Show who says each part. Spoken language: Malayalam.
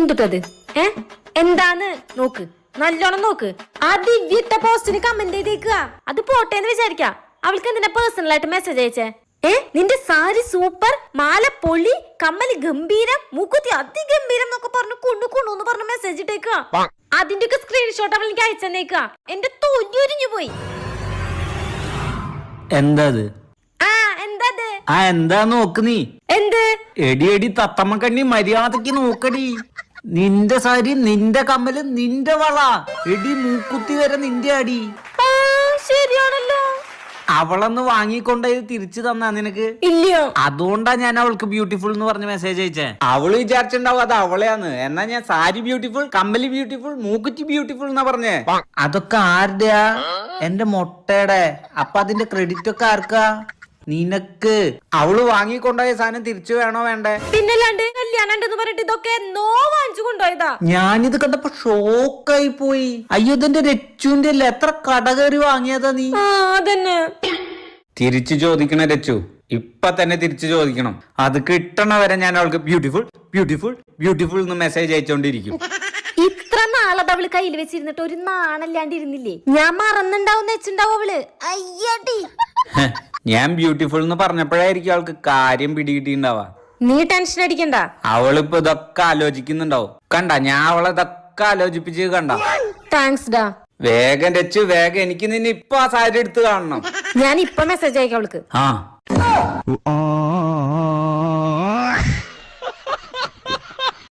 Speaker 1: എന്തുട്ടത്? എന്താന്ന് നോക്ക്, നല്ലോണം നോക്ക്. ആ ദിവ്യട്ട പോസ്റ്റിന് കമന്റ് ചെയ്തേക്കുക. അത് പോട്ടേന്ന് വിചാരിക്ക. അവൾക്ക് എന്തിനാ പേഴ്സണൽ ആയിട്ട് മെസ്സേജ് അയച്ചേ? നിന്റെ സാരി സൂപ്പർ, മാല പൊളി, കമ്മല് ഗംഭീരം, മൂക്കുത്തി അതിഗംഭീരം എന്നൊക്കെ പറഞ്ഞു കൊണ്ടു പറഞ്ഞ് മെസ്സേജ് ഇട്ടേക്കുക. അതിന്റെ ഒക്കെ സ്ക്രീൻഷോട്ട് അവൾ എനിക്ക് അയച്ചേക്ക. എന്റെ തൊലി ഉരിഞ്ഞു പോയി.
Speaker 2: എന്താ
Speaker 1: എന്താ
Speaker 2: നോക്ക് നീ?
Speaker 1: എന്ത്
Speaker 2: എടി തത്തമ്മ കണ്ണി മര്യാദക്ക് നോക്കടി. നിന്റെ സാരി, നിന്റെ കമ്മല്, നിന്റെ വള, എടി മൂക്കുത്തി വരെ നിന്റെ അടി.
Speaker 1: ശരിയാണല്ലോ.
Speaker 2: അവളന്ന് വാങ്ങിക്കൊണ്ടത് തിരിച്ചു തന്നാ നിനക്ക്?
Speaker 1: ഇല്ലയോ.
Speaker 2: അതുകൊണ്ടാ ഞാൻ അവൾക്ക് ബ്യൂട്ടിഫുൾ എന്ന് പറഞ്ഞ മെസ്സേജ് അയച്ചേ. അവള് വിചാരിച്ചിട്ടുണ്ടാവും അത് അവളെയാന്ന്. എന്നാ ഞാൻ സാരി ബ്യൂട്ടിഫുൾ, കമ്മല് ബ്യൂട്ടിഫുൾ, മൂക്കുറ്റി ബ്യൂട്ടിഫുൾ എന്നാ പറഞ്ഞേ. അതൊക്കെ ആരുടെയാ? എന്റെ മൊട്ടയുടെ. അപ്പൊ അതിന്റെ ക്രെഡിറ്റ് ഒക്കെ ആർക്കാ? നിനക്ക്. അവള് വാങ്ങിക്കൊണ്ടുപോയ സാധനം തിരിച്ചു വേണോ വേണ്ടേ?
Speaker 1: പിന്നല്ലാണ്ട് കല്യാണം ഉണ്ടെന്ന് പറഞ്ഞിട്ട് ഇതൊക്കെ എന്നോ വാങ്ങിച്ചു കൊണ്ടുപോയതാ.
Speaker 2: ഞാനിത് കണ്ടപ്പോ ഷോക്കായി പോയി. അയ്യോ, ഇതിന്റെ രച്ചുവിന്റെ അല്ലേ? എത്ര കട കയറി വാങ്ങിയതാ നീ?
Speaker 1: അതന്നെ.
Speaker 2: തിരിച്ചു ചോദിക്കണ രച്ചു, ഇപ്പൊ തന്നെ തിരിച്ചു ചോദിക്കണം. അത് കിട്ടണ വരെ ഞാൻ അവൾക്ക് ബ്യൂട്ടിഫുൾ ബ്യൂട്ടിഫുൾ ബ്യൂട്ടിഫുൾ എന്ന് മെസ്സേജ് അയച്ചോണ്ടിരിക്കും.
Speaker 1: ഇത്ര നാളത് അവള് കയ്യിൽ വെച്ചിരുന്നിട്ട് ഒരു നാണല്ലാണ്ട് ഇരുന്നില്ലേ? ഞാൻ മറന്നുണ്ടാവും വെച്ചിണ്ടാവും അവള്. അയ്യടി.
Speaker 2: ഞാൻ ബ്യൂട്ടിഫുൾ എന്ന് പറഞ്ഞപ്പോഴായിരിക്കും അവൾക്ക് കാര്യം പിടികിട്ടിണ്ടാവാ.
Speaker 1: നീ ടെൻഷൻ അടിക്കണ്ട.
Speaker 2: അവളിപ്പോ ഇതൊക്കെ ആലോചിക്കുന്നുണ്ടാവും. കണ്ട, ഞാൻ അവളെ ഇതൊക്കെ ആലോചിപ്പിച്ച് കണ്ട.
Speaker 1: താങ്ക്സ് ഡാ.
Speaker 2: വേഗം രച്ചു, വേഗം. എനിക്ക് നിന്നെ ഇപ്പൊ ആ സാരി എടുത്ത് കാണണം.
Speaker 1: ഞാൻ ഇപ്പൊ മെസ്സേജ് അയക്കാം അവൾക്ക്.